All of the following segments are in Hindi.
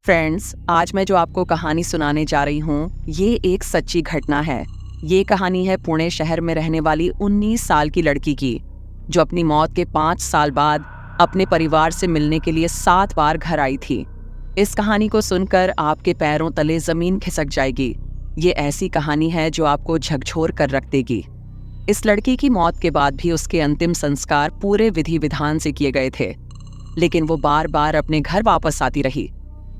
फ्रेंड्स, आज मैं जो आपको कहानी सुनाने जा रही हूँ, ये एक सच्ची घटना है। ये कहानी है पुणे शहर में रहने वाली 19 साल की लड़की की, जो अपनी मौत के 5 साल बाद अपने परिवार से मिलने के लिए 7 बार घर आई थी। इस कहानी को सुनकर आपके पैरों तले जमीन खिसक जाएगी। ये ऐसी कहानी है जो आपको झकझोर कर रख देगी। इस लड़की की मौत के बाद भी उसके अंतिम संस्कार पूरे विधि विधान से किए गए थे, लेकिन वो बार बार अपने घर वापस आती रही।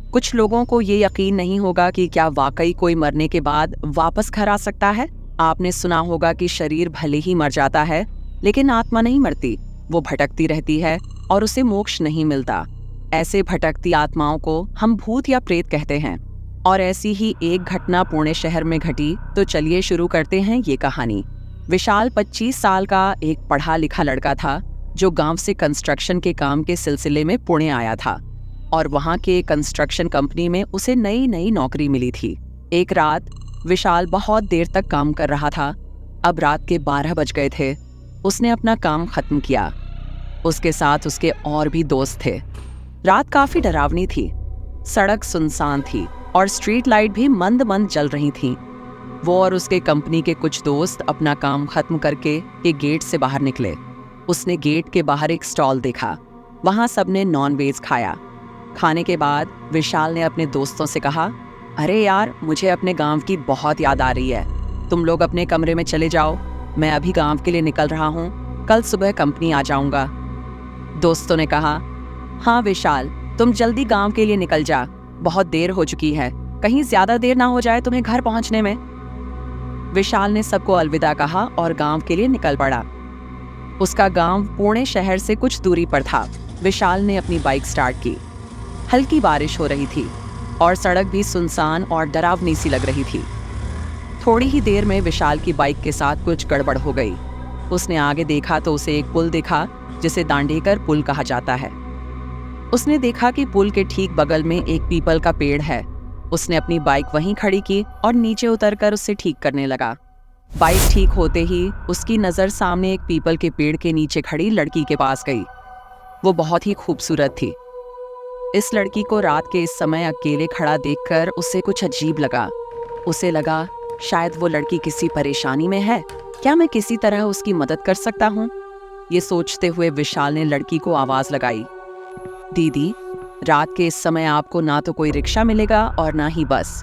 कुछ लोगों को ये यकीन नहीं होगा कि क्या वाकई कोई मरने के बाद वापस घर आ सकता है। आपने सुना होगा कि शरीर भले ही मर जाता है, लेकिन आत्मा नहीं मरती, वो भटकती रहती है और उसे मोक्ष नहीं मिलता। ऐसे भटकती आत्माओं को हम भूत या प्रेत कहते हैं। और ऐसी ही एक घटना पुणे शहर में घटी। तो चलिए शुरू करते हैं ये कहानी। विशाल 25 साल का एक पढ़ा लिखा लड़का था, जो गांव से कंस्ट्रक्शन के काम के सिलसिले में पुणे आया था और वहां के कंस्ट्रक्शन कंपनी में उसे नई नई नौकरी मिली थी। एक रात विशाल बहुत देर तक काम कर रहा था। अब रात के 12 बज गए थे। उसने अपना काम खत्म किया। उसके साथ उसके और भी दोस्त थे। रात काफी डरावनी थी। सड़क सुनसान थी और स्ट्रीट लाइट भी मंद मंद जल रही थी। वो और उसके कंपनी के कुछ दोस्त अपना काम खत्म करके एक गेट से बाहर निकले। उसने गेट के बाहर एक स्टॉल देखा। वहां सबने नॉनवेज खाया। खाने के बाद विशाल ने अपने दोस्तों से कहा, अरे यार, मुझे अपने गांव की बहुत याद आ रही है। तुम लोग अपने कमरे में चले जाओ, मैं अभी गांव के लिए निकल रहा हूँ। कल सुबह कंपनी आ जाऊंगा। दोस्तों ने कहा, हाँ विशाल, तुम जल्दी गांव के लिए निकल जा, बहुत देर हो चुकी है, कहीं ज्यादा देर ना हो जाए तुम्हें घर पहुंचने में। विशाल ने सबको अलविदा कहा और गांव के लिए निकल पड़ा। उसका गांव पुणे शहर से कुछ दूरी पर था। विशाल ने अपनी बाइक स्टार्ट की। हल्की बारिश हो रही थी और सड़क भी सुनसान और डरावनी सी लग रही थी। थोड़ी ही देर में विशाल की बाइक के साथ कुछ गड़बड़ हो गई। उसने आगे देखा तो उसे एक पुल दिखा, जिसे दांडेकर पुल कहा जाता है। उसने देखा कि पुल के ठीक बगल में एक पीपल का पेड़ है। उसने अपनी बाइक वहीं खड़ी की और नीचे उतरकर उसे ठीक करने लगा। बाइक ठीक होते ही उसकी नज़र सामने एक पीपल के पेड़ के नीचे खड़ी लड़की के पास गई। वो बहुत ही खूबसूरत थी। इस लड़की को रात के इस समय अकेले खड़ा देखकर उसे कुछ अजीब लगा। उसे लगा शायद वो लड़की किसी परेशानी में है। क्या मैं किसी तरह उसकी मदद कर सकता हूँ? ये सोचते हुए विशाल ने लड़की को आवाज़ लगाई, दीदी, रात के इस समय आपको ना तो कोई रिक्शा मिलेगा और ना ही बस।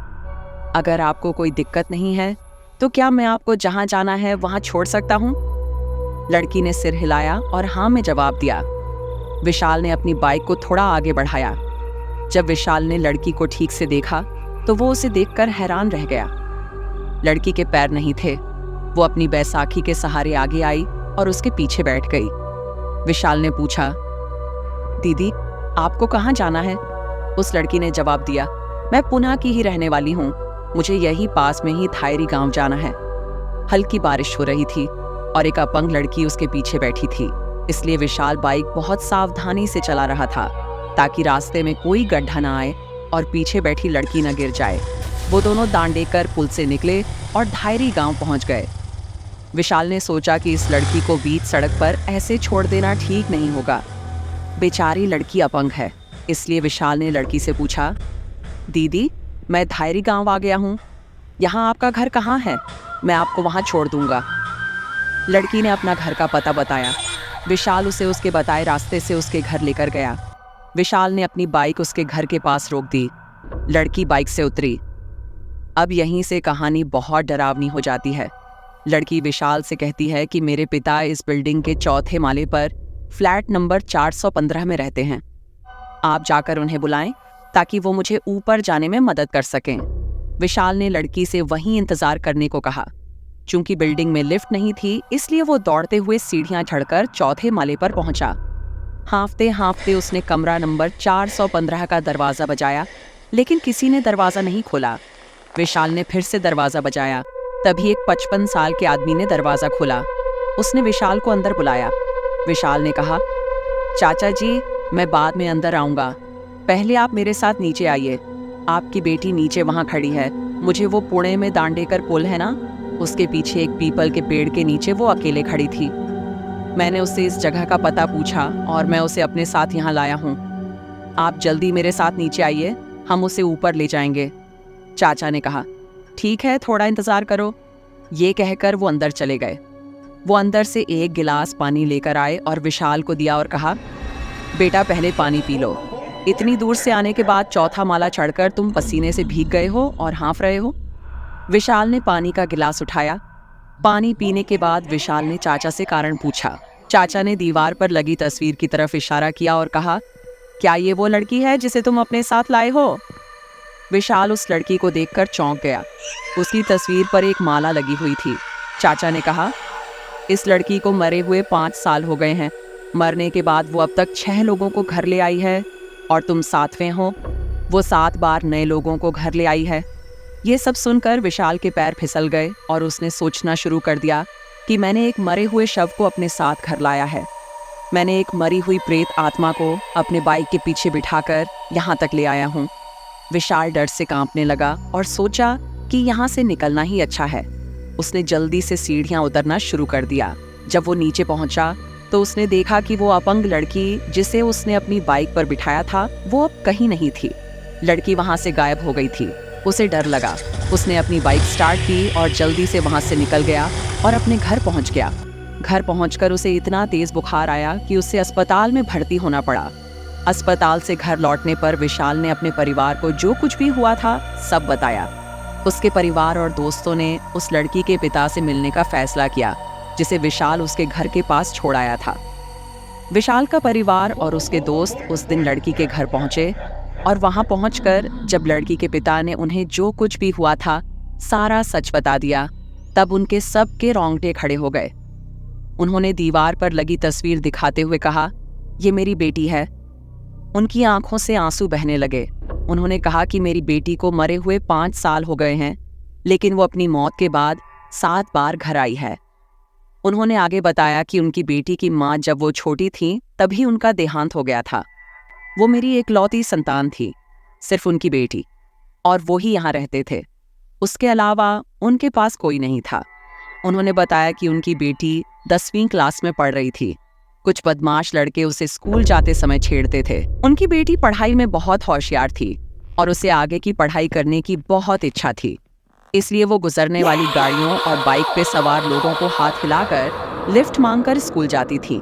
अगर आपको कोई दिक्कत नहीं है तो क्या मैं आपको जहाँ जाना है वहाँ छोड़ सकता हूँ? लड़की ने सिर हिलाया और हाँ में जवाब दिया। विशाल ने अपनी बाइक को थोड़ा आगे बढ़ाया। जब विशाल ने लड़की को ठीक से देखा तो वो उसे देखकर हैरान रह गया। लड़की के पैर नहीं थे। वो अपनी बैसाखी के सहारे आगे आई और उसके पीछे बैठ गई। विशाल ने पूछा, दीदी, आपको कहाँ जाना है? उस लड़की ने जवाब दिया, मैं पुणे की ही रहने वाली हूँ, मुझे यही पास में ही थायरी गांव जाना है। हल्की बारिश हो रही थी और एक अपंग लड़की उसके पीछे बैठी थी, इसलिए विशाल बाइक बहुत सावधानी से चला रहा था ताकि रास्ते में कोई गड्ढा ना आए और पीछे बैठी लड़की न गिर जाए। वो दोनों दांडेकर पुल से निकले और थायरी गांव पहुंच गए। विशाल ने सोचा कि इस लड़की को बीच सड़क पर ऐसे छोड़ देना ठीक नहीं होगा। बेचारी लड़की अपंग है, इसलिए विशाल ने लड़की से पूछा, दीदी, मैं थायरी गांव आ गया हूँ, यहाँ आपका घर कहाँ है? मैं आपको वहाँ छोड़ दूंगा। लड़की ने अपना घर का पता बताया। विशाल उसे उसके बताए रास्ते से उसके घर लेकर गया। विशाल ने अपनी बाइक उसके घर के पास रोक दी। लड़की बाइक से उतरी। अब यहीं से कहानी बहुत डरावनी हो जाती है। लड़की विशाल से कहती है कि मेरे पिता इस बिल्डिंग के 4थे माले पर फ्लैट नंबर 415 में रहते हैं। आप जाकर उन्हें बुलाएं ताकि वो मुझे ऊपर जाने में मदद कर सकें। विशाल ने लड़की से वहीं इंतजार करने को कहा। चूंकि बिल्डिंग में लिफ्ट नहीं थी, इसलिए वो दौड़ते हुए सीढ़ियां चढ़कर 4थे माले पर पहुंचा। हाँफते हाँफते उसने कमरा नंबर 415 का दरवाजा बजाया, लेकिन किसी ने दरवाजा नहीं खोला। विशाल ने फिर से दरवाजा बजाया। तभी एक 55 साल के आदमी ने दरवाजा खोला। उसने विशाल को अंदर बुलाया। विशाल ने कहा, चाचा जी, मैं बाद में अंदर आऊँगा, पहले आप मेरे साथ नीचे आइए। आपकी बेटी नीचे वहाँ खड़ी है। मुझे वो पुणे में दांडेकर पुल है ना, उसके पीछे एक पीपल के पेड़ के नीचे वो अकेले खड़ी थी। मैंने उससे इस जगह का पता पूछा और मैं उसे अपने साथ यहाँ लाया हूँ। आप जल्दी मेरे साथ नीचे आइए, हम उसे ऊपर ले जाएंगे। चाचा ने कहा, ठीक है, थोड़ा इंतजार करो। ये कहकर वो अंदर चले गए। वो अंदर से एक गिलास पानी लेकर आए और विशाल को दिया और कहा, बेटा पहले पानी पी लो। इतनी दूर से आने के बाद चौथा माला चढ़कर तुम पसीने से भीग गए हो और हाँफ रहे हो। विशाल ने पानी का गिलास उठाया। पानी पीने के बाद विशाल ने चाचा से कारण पूछा। चाचा ने दीवार पर लगी तस्वीर की तरफ इशारा किया और कहा, क्या ये वो लड़की है जिसे तुम अपने साथ लाए हो? विशाल उस लड़की को देखकर चौंक गया। उसकी तस्वीर पर एक माला लगी हुई थी। चाचा ने कहा, इस लड़की को मरे हुए 5 साल हो गए हैं। मरने के बाद वो अब तक 6 लोगों को घर ले आई है और तुम 7वें हो। वो 7 बार नए लोगों को घर ले आई है। ये सब सुनकर विशाल के पैर फिसल गए और उसने सोचना शुरू कर दिया कि मैंने एक मरे हुए शव को अपने साथ घर लाया है। मैंने एक मरी हुई प्रेत आत्मा को अपने बाइक के पीछे बिठाकर यहाँ तक ले आया हूँ। विशाल डर से कांपने लगा और सोचा कि यहाँ से निकलना ही अच्छा है। उसने जल्दी से सीढ़ियाँ उतरना शुरू कर दिया। जब वो नीचे पहुँचा तो उसने देखा कि वो अपंग लड़की जिसे उसने अपनी बाइक पर बिठाया था वो अब कहीं नहीं थी। लड़की वहाँ से गायब हो गई थी। उसे डर लगा। उसने अपनी बाइक स्टार्ट की और जल्दी से वहाँ से निकल गया और अपने घर पहुँच गया। घर पहुँचकर उसे इतना तेज बुखार आया कि उसे अस्पताल में भर्ती होना पड़ा। अस्पताल से घर लौटने पर विशाल ने अपने परिवार को जो कुछ भी हुआ था सब बताया। उसके परिवार और दोस्तों ने उस लड़की के पिता से मिलने का फैसला किया जिसे विशाल उसके घर के पास छोड़ आया था। विशाल का परिवार और उसके दोस्त उस दिन लड़की के घर पहुंचे और वहां पहुंचकर जब लड़की के पिता ने उन्हें जो कुछ भी हुआ था सारा सच बता दिया, तब उनके सबके रोंगटे खड़े हो गए। उन्होंने दीवार पर लगी तस्वीर दिखाते हुए कहा, ये मेरी बेटी है। उनकी आंखों से आंसू बहने लगे। उन्होंने कहा कि मेरी बेटी को मरे हुए 5 साल हो गए हैं, लेकिन वो अपनी मौत के बाद 7 बार घर आई है। उन्होंने आगे बताया कि उनकी बेटी की माँ जब वो छोटी थी तभी उनका देहांत हो गया था। वो मेरी एकलौती संतान थी, सिर्फ उनकी बेटी, और वो ही यहाँ रहते थे। उसके अलावा उनके पास कोई नहीं था। उन्होंने बताया कि उनकी बेटी 10वीं क्लास में पढ़ रही थी। कुछ बदमाश लड़के उसे स्कूल जाते समय छेड़ते थे। उनकी बेटी पढ़ाई में बहुत होशियार थी और उसे आगे की पढ़ाई करने की बहुत इच्छा थी। इसलिए वो गुजरने वाली गाड़ियों और बाइक पे सवार लोगों को हाथ हिलाकर लिफ्ट मांगकर स्कूल जाती थी।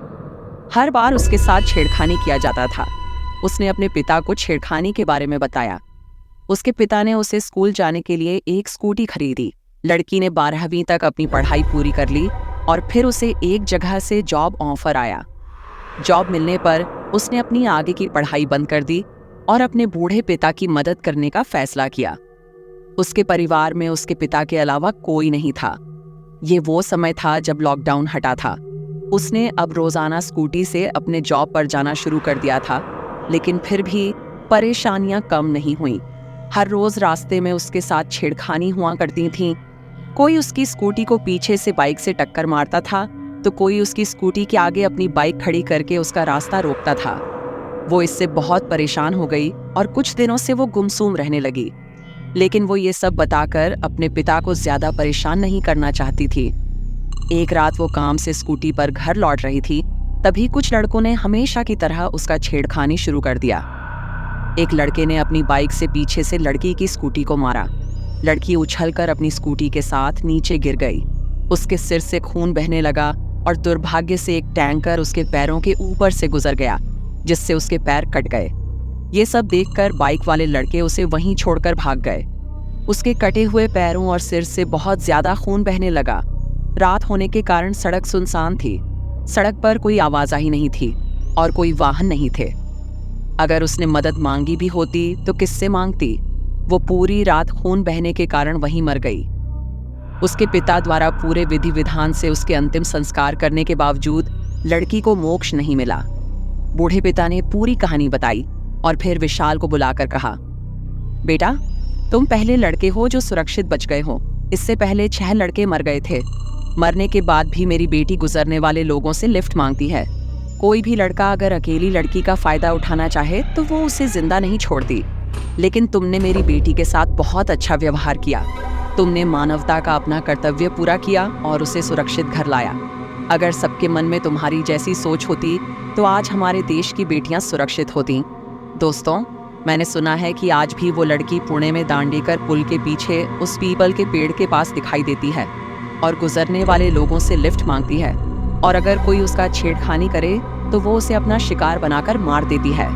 हर बार उसके साथ छेड़खानी किया जाता था। उसने अपने पिता को छेड़खानी के बारे में बताया। उसके पिता ने उसे स्कूल जाने के लिए एक स्कूटी खरीदी। लड़की ने 12वीं तक अपनी पढ़ाई पूरी कर ली और फिर उसे एक जगह से जॉब ऑफर आया। जॉब मिलने पर उसने अपनी आगे की पढ़ाई बंद कर दी और अपने बूढ़े पिता की मदद करने का फैसला किया। उसके परिवार में उसके पिता के अलावा कोई नहीं था। ये वो समय था जब लॉकडाउन हटा था। उसने अब रोजाना स्कूटी से अपने जॉब पर जाना शुरू कर दिया था, लेकिन फिर भी परेशानियां कम नहीं हुई। हर रोज रास्ते में उसके साथ छेड़खानी हुआ करती थीं। कोई उसकी स्कूटी को पीछे से बाइक से टक्कर मारता था तो कोई उसकी स्कूटी के आगे अपनी बाइक खड़ी करके उसका रास्ता रोकता था। वो इससे बहुत परेशान हो गई और कुछ दिनों से वो गुमसुम रहने लगी, लेकिन वो ये सब बताकर अपने पिता को ज्यादा परेशान नहीं करना चाहती थी। एक रात वो काम से स्कूटी पर घर लौट रही थी, तभी कुछ लड़कों ने हमेशा की तरह उसका छेड़खानी शुरू कर दिया। एक लड़के ने अपनी बाइक से पीछे से लड़की की स्कूटी को मारा। लड़की उछलकर अपनी स्कूटी के साथ नीचे गिर गई। उसके सिर से खून बहने लगा और दुर्भाग्य से एक टैंकर उसके पैरों के ऊपर से गुजर गया, जिससे उसके पैर कट गए। ये सब देखकर बाइक वाले लड़के उसे वहीं छोड़कर भाग गए। उसके कटे हुए पैरों और सिर से बहुत ज्यादा खून बहने लगा। रात होने के कारण सड़क सुनसान थी। सड़क पर कोई आवाजाही नहीं थी और कोई वाहन नहीं थे। अगर उसने मदद मांगी भी होती तो किससे मांगती? वो पूरी रात खून बहने के कारण वहीं मर गई। उसके पिता द्वारा पूरे विधि विधान से उसके अंतिम संस्कार करने के बावजूद लड़की को मोक्ष नहीं मिला। बूढ़े पिता ने पूरी कहानी बताई और फिर विशाल को बुलाकर कहा, बेटा, तुम पहले लड़के हो जो सुरक्षित बच गए हो। इससे पहले 6 लड़के मर गए थे। मरने के बाद भी मेरी बेटी गुजरने वाले लोगों से लिफ्ट मांगती है। कोई भी लड़का अगर अकेली लड़की का फायदा उठाना चाहे तो वो उसे जिंदा नहीं छोड़ती, लेकिन तुमने मेरी बेटी के साथ बहुत अच्छा व्यवहार किया। तुमने मानवता का अपना कर्तव्य पूरा किया और उसे सुरक्षित घर लाया। अगर सबके मन में तुम्हारी जैसी सोच होती तो आज हमारे देश की बेटियां सुरक्षित होती। दोस्तों, मैंने सुना है कि आज भी वो लड़की पुणे में दांडेकर पुल के पीछे उस पीपल के पेड़ के पास दिखाई देती है और गुजरने वाले लोगों से लिफ्ट मांगती है, और अगर कोई उसका छेड़खानी करे तो वो उसे अपना शिकार बनाकर मार देती है।